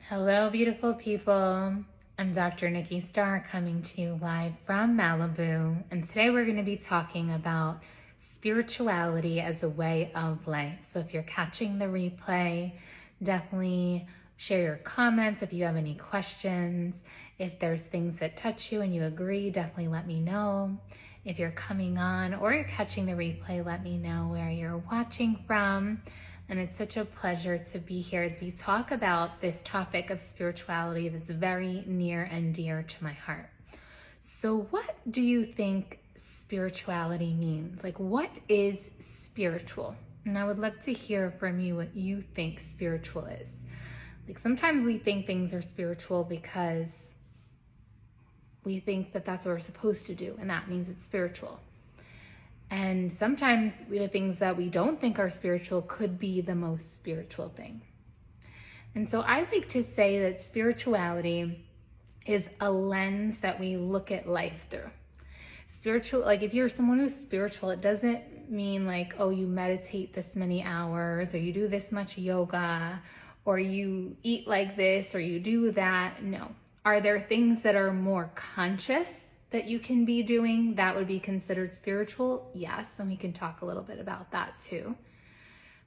Hello, beautiful people. I'm Dr. Nikki Starr coming to you live from Malibu. And today we're going to be talking about spirituality as a way of life. So if you're catching the replay, definitely share your comments. If you have any questions, if there's things that touch you and you agree, definitely let me know. If you're coming on or you're catching the replay, let me know where you're watching from. And it's such a pleasure to be here as we talk about this topic of spirituality that's very near and dear to my heart. So what do you think spirituality means? Like, what is spiritual? And I would love to hear from you what you think spiritual is. Like, sometimes we think things are spiritual because we think that that's what we're supposed to do, and that means it's spiritual. And sometimes the things that we don't think are spiritual could be the most spiritual thing. And so I like to say that spirituality is a lens that we look at life through. Spiritual, like if you're someone who's spiritual, it doesn't mean like, oh, you meditate this many hours, or you do this much yoga, or you eat like this, or you do that. No. Are there things that are more conscious that you can be doing that would be considered spiritual? Yes, and we can talk a little bit about that too.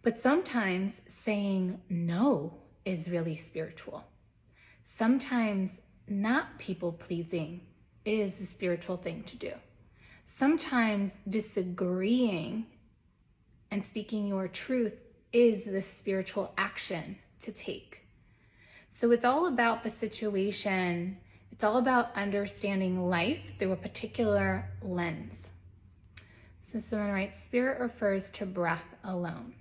But sometimes saying no is really spiritual. Sometimes not people pleasing is the spiritual thing to do. Sometimes disagreeing and speaking your truth is the spiritual action to take. So it's all about the situation. It's all about understanding life through a particular lens. So someone writes, spirit refers to breath alone.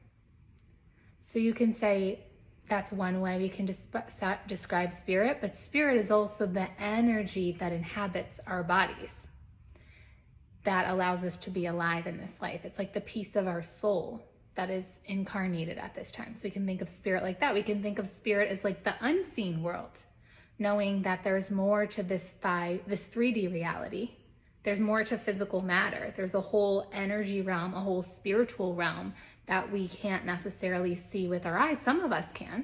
So you can say that's one way we can describe spirit, but spirit is also the energy that inhabits our bodies that allows us to be alive in this life. It's like the piece of our soul that is incarnated at this time. So we can think of spirit like that. We can think of spirit as like the unseen world, knowing that there's more to this 3D reality. There's more to physical matter. There's a whole energy realm, a whole spiritual realm that we can't necessarily see with our eyes. Some of us can.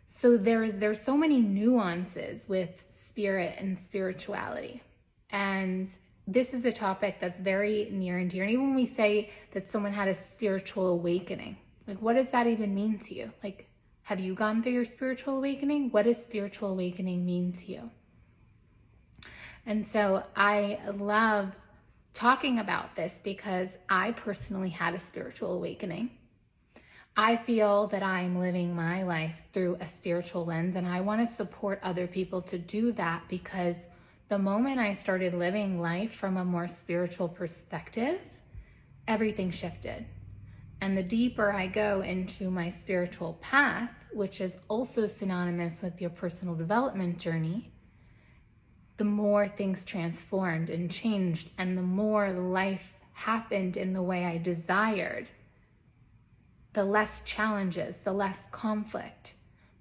So there's so many nuances with spirit and spirituality. And this is a topic that's very near and dear. And even when we say that someone had a spiritual awakening, like what does that even mean to you? Like, have you gone through your spiritual awakening? What does spiritual awakening mean to you? And so I love talking about this because I personally had a spiritual awakening. I feel that I'm living my life through a spiritual lens, and I want to support other people to do that because the moment I started living life from a more spiritual perspective, everything shifted. And the deeper I go into my spiritual path, which is also synonymous with your personal development journey, the more things transformed and changed, and the more life happened in the way I desired. The less challenges, the less conflict,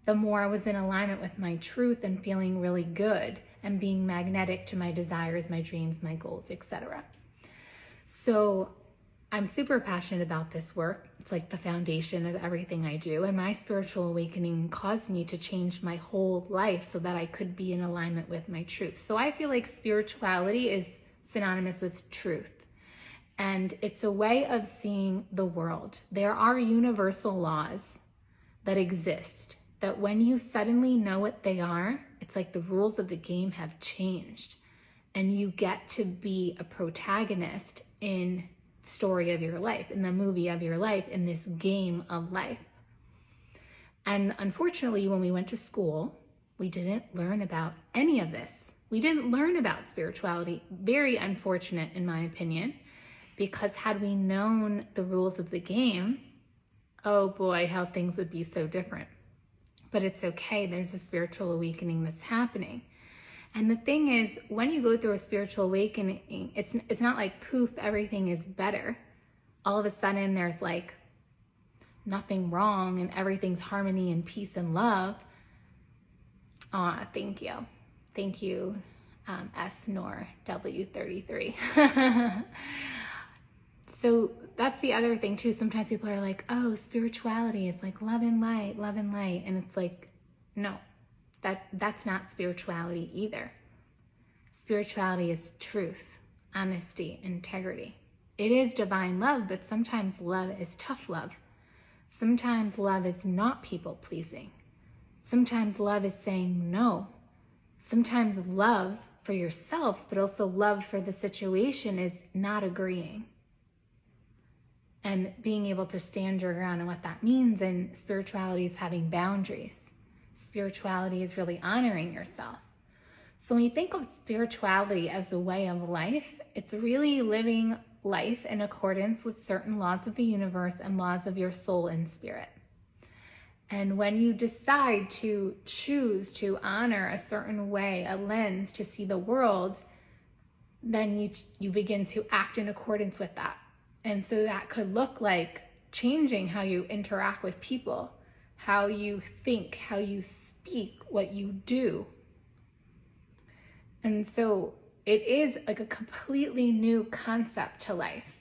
the more I was in alignment with my truth and feeling really good and being magnetic to my desires, my dreams, my goals, etc. So I'm super passionate about this work. It's like the foundation of everything I do. And my spiritual awakening caused me to change my whole life so that I could be in alignment with my truth. So I feel like spirituality is synonymous with truth. And it's a way of seeing the world. There are universal laws that exist that when you suddenly know what they are, it's like the rules of the game have changed. And you get to be a protagonist in the story of your life, in the movie of your life, in this game of life. And unfortunately, when we went to school, we didn't learn about any of this. We didn't learn about spirituality. Very unfortunate, in my opinion, because had we known the rules of the game, oh boy, how things would be so different. But it's okay. There's a spiritual awakening that's happening. And the thing is, when you go through a spiritual awakening, it's not like poof, everything is better. All of a sudden there's like nothing wrong and everything's harmony and peace and love. Thank you. Thank you, S Nor W33. So that's the other thing too. Sometimes people are like, oh, spirituality is like love and light. And it's like, no, That's not spirituality either. Spirituality is truth, honesty, integrity. It is divine love, but sometimes love is tough love. Sometimes love is not people pleasing. Sometimes love is saying no. Sometimes love for yourself, but also love for the situation, is not agreeing. And being able to stand your ground, and what that means in spirituality is having boundaries. Spirituality is really honoring yourself. So when you think of spirituality as a way of life, it's really living life in accordance with certain laws of the universe and laws of your soul and spirit. And when you decide to choose to honor a certain way, a lens to see the world, then you begin to act in accordance with that. And so that could look like changing how you interact with people, how you think, how you speak, what you do. And so it is like a completely new concept to life.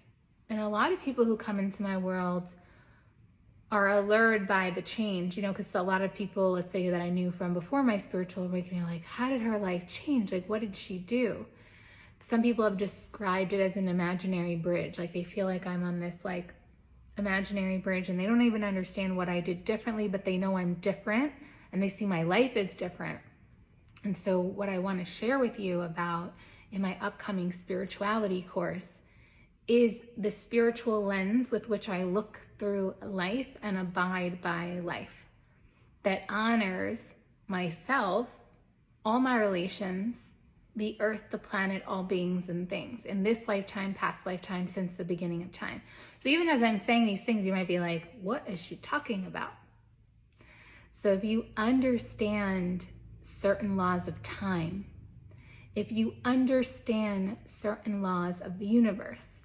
And a lot of people who come into my world are allured by the change, because a lot of people, let's say, that I knew from before my spiritual awakening, like, how did her life change? Like, what did she do? Some people have described it as an imaginary bridge. Like, they feel like I'm on this like imaginary bridge and they don't even understand what I did differently, but they know I'm different and they see my life is different. And so what I want to share with you about in my upcoming spirituality course is the spiritual lens with which I look through life and abide by life, that honors myself, all my relations, the earth, the planet, all beings and things, in this lifetime, past lifetime, since the beginning of time. So even as I'm saying these things, you might be like, what is she talking about? So if you understand certain laws of time, if you understand certain laws of the universe,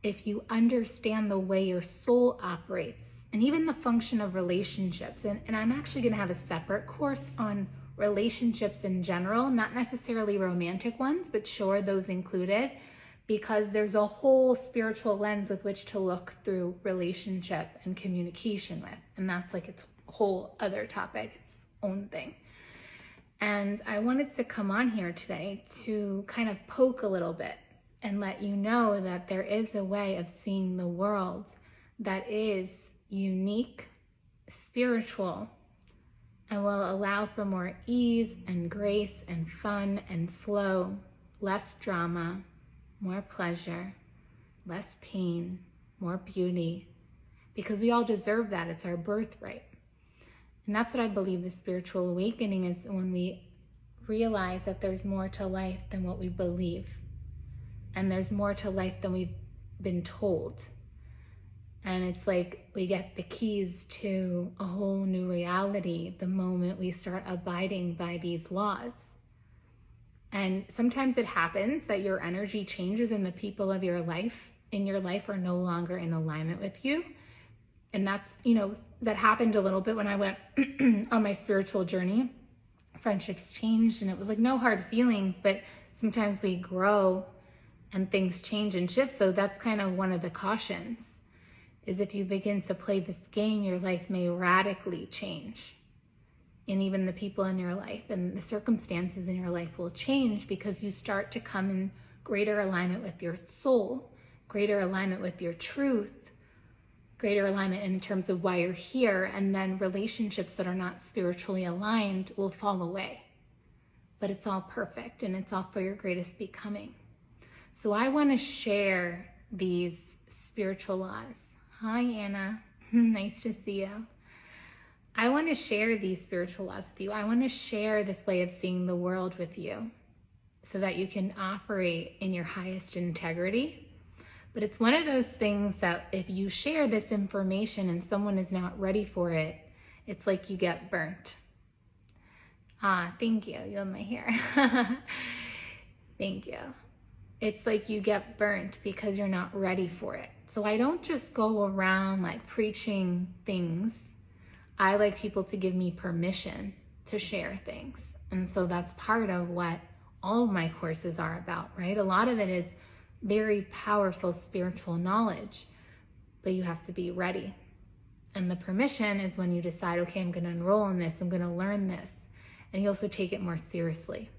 if you understand the way your soul operates, and even the function of relationships, and I'm actually going to have a separate course on relationships in general, not necessarily romantic ones, but sure, those included, because there's a whole spiritual lens with which to look through relationship and communication with, and that's like its whole other topic, its own thing. And I wanted to come on here today to kind of poke a little bit and let you know that there is a way of seeing the world that is unique, spiritual, and will allow for more ease and grace and fun and flow, less drama, more pleasure, less pain, more beauty, because we all deserve that. It's our birthright. And that's what I believe the spiritual awakening is, when we realize that there's more to life than what we believe. And there's more to life than we've been told. And it's like we get the keys to a whole new reality the moment we start abiding by these laws. And sometimes it happens that your energy changes and the people of your life, in your life, are no longer in alignment with you. And that's, that happened a little bit when I went on my spiritual journey. Friendships changed and it was like no hard feelings, but sometimes we grow and things change and shift. So that's kind of one of the cautions, is if you begin to play this game, your life may radically change. And even the people in your life and the circumstances in your life will change, because you start to come in greater alignment with your soul, greater alignment with your truth, greater alignment in terms of why you're here, and then relationships that are not spiritually aligned will fall away. But it's all perfect and it's all for your greatest becoming. So I want to share these spiritual laws. Hi, Anna. Nice to see you. I want to share these spiritual laws with you. I want to share this way of seeing the world with you so that you can operate in your highest integrity. But it's one of those things that if you share this information and someone is not ready for it, it's like you get burnt. Thank you. You have my hair. Thank you. It's like you get burnt because you're not ready for it. So I don't just go around like preaching things. I like people to give me permission to share things. And so that's part of what all of my courses are about, right? A lot of it is very powerful spiritual knowledge, but you have to be ready. And the permission is when you decide, okay, I'm going to enroll in this, I'm going to learn this. and you also take it more seriously.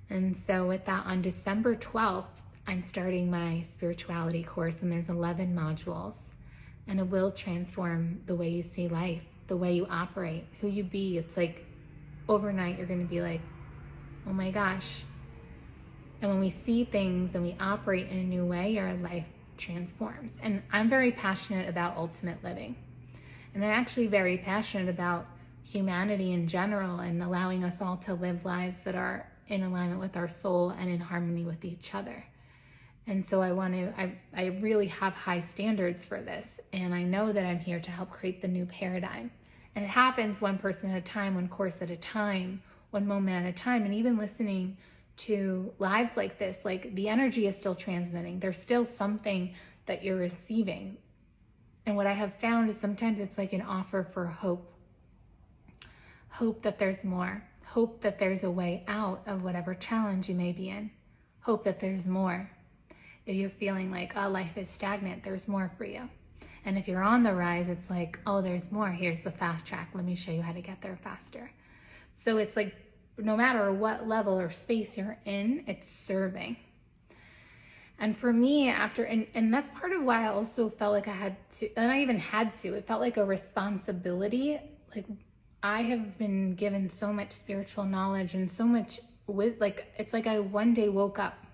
And so with that, on December 12th, I'm starting my spirituality course, and there's 11 modules, and it will transform the way you see life, the way you operate, who you be. It's like overnight, you're going to be like, oh my gosh. And when we see things and we operate in a new way, our life transforms. And I'm very passionate about ultimate living. And I'm actually very passionate about humanity in general and allowing us all to live lives that are in alignment with our soul and in harmony with each other. And so I really have high standards for this. And I know that I'm here to help create the new paradigm. And it happens one person at a time, one course at a time, one moment at a time. And even listening to lives like this, like the energy is still transmitting. There's still something that you're receiving. And what I have found is sometimes it's like an offer for hope. Hope that there's more. Hope that there's a way out of whatever challenge you may be in. Hope that there's more. If you're feeling like, oh, life is stagnant, there's more for you. And if you're on the rise, it's like, oh, there's more. Here's the fast track. Let me show you how to get there faster. So it's like, no matter what level or space you're in, it's serving. And for me, and that's part of why I also felt like I had to, and I even had to, it felt like a responsibility. Like, I have been given so much spiritual knowledge and so much it's like I one day woke up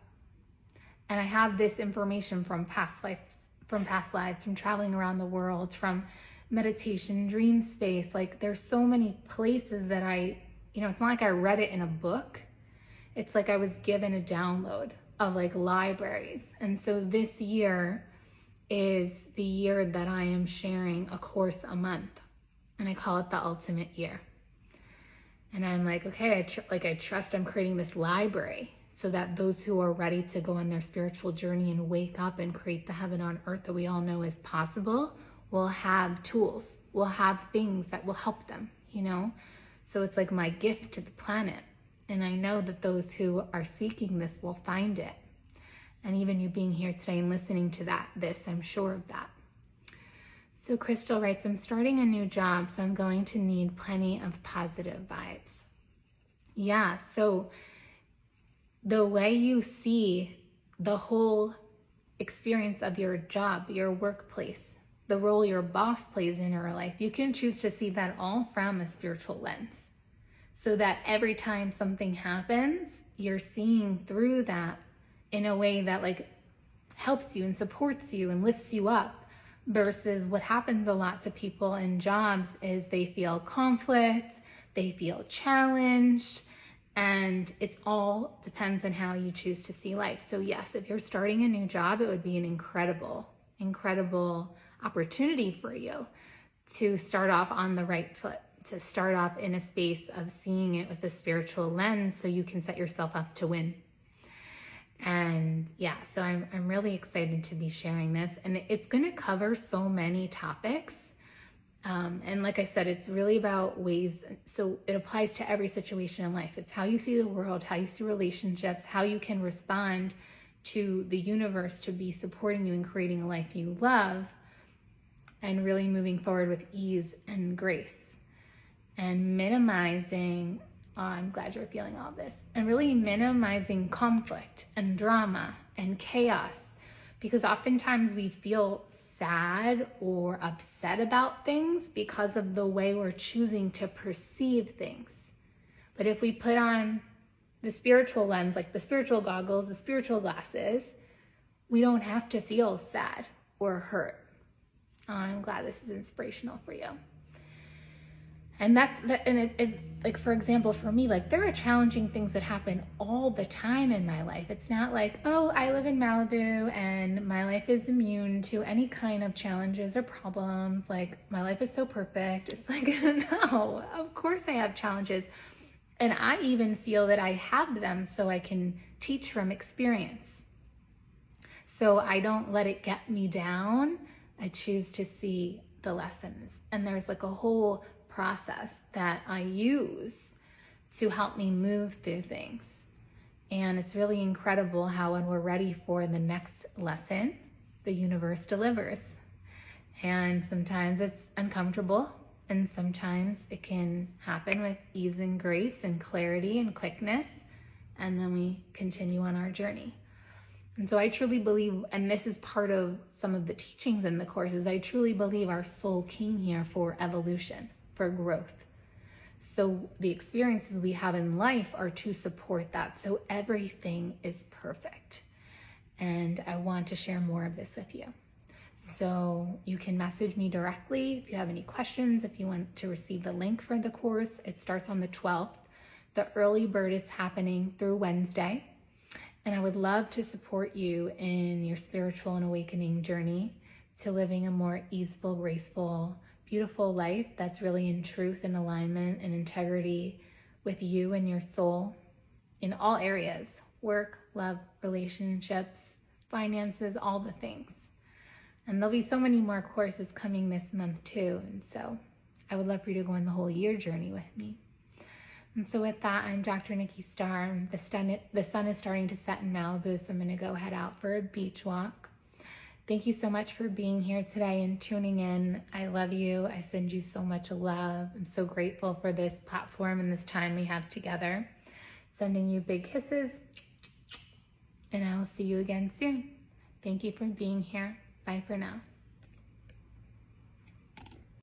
and I have this information from past lives, from traveling around the world, from meditation, dream space. Like, there's so many places that it's not like I read it in a book. It's like I was given a download of like libraries. And so this year is the year that I am sharing a course a month. And I call it the ultimate year. And I'm like, okay, I trust I'm creating this library so that those who are ready to go on their spiritual journey and wake up and create the heaven on earth that we all know is possible will have tools, will have things that will help them, So it's like my gift to the planet. And I know that those who are seeking this will find it. And even you being here today and listening to this, I'm sure of that. So Crystal writes, I'm starting a new job, so I'm going to need plenty of positive vibes. Yeah, so the way you see the whole experience of your job, your workplace, the role your boss plays in your life, you can choose to see that all from a spiritual lens. So that every time something happens, you're seeing through that in a way that like helps you and supports you and lifts you up. Versus what happens a lot to people in jobs is they feel conflict, they feel challenged, and it's all depends on how you choose to see life. So yes, if you're starting a new job, it would be an incredible opportunity for you to start off on the right foot, to start off in a space of seeing it with a spiritual lens so you can set yourself up to win. And yeah, so I'm really excited to be sharing this, and it's going to cover so many topics. And like I said, it's really about ways, so it applies to every situation in life. It's how you see the world, how you see relationships, how you can respond to the universe to be supporting you in creating a life you love, and really moving forward with ease and grace, and minimizing, oh, I'm glad you're feeling all this, and really minimizing conflict and drama and chaos, because oftentimes we feel sad or upset about things because of the way we're choosing to perceive things. But if we put on the spiritual lens, like the spiritual goggles, the spiritual glasses, we don't have to feel sad or hurt. Oh, I'm glad this is inspirational for you. And like, for example, for me, like, there are challenging things that happen all the time in my life. It's not like, oh, I live in Malibu and my life is immune to any kind of challenges or problems. Like, my life is so perfect. It's like, no, of course I have challenges. And I even feel that I have them so I can teach from experience. So I don't let it get me down. I choose to see the lessons. And there's like a whole process that I use to help me move through things. And it's really incredible how when we're ready for the next lesson, the universe delivers. And sometimes it's uncomfortable, And sometimes it can happen with ease and grace and clarity and quickness. And then we continue on our journey. And so I truly believe, and this is part of some of the teachings in the courses, I truly believe our soul came here for evolution, for growth. So the experiences we have in life are to support that. So everything is perfect. And I want to share more of this with you. So you can message me directly if you have any questions, if you want to receive the link for the course. It starts on the 12th. The early bird is happening through Wednesday. And I would love to support you in your spiritual and awakening journey to living a more easeful, graceful, beautiful life that's really in truth and alignment and integrity with you and your soul in all areas: work, love, relationships, finances, all the things. And there'll be so many more courses coming this month too. And so I would love for you to go on the whole year journey with me. And so with that, I'm Dr. Nikki Starr. The sun is starting to set in Malibu, so I'm going to go head out for a beach walk. Thank you so much for being here today and tuning in. I love you. I send you so much love. I'm so grateful for this platform and this time we have together. Sending you big kisses, and I will see you again soon. Thank you for being here. Bye for now.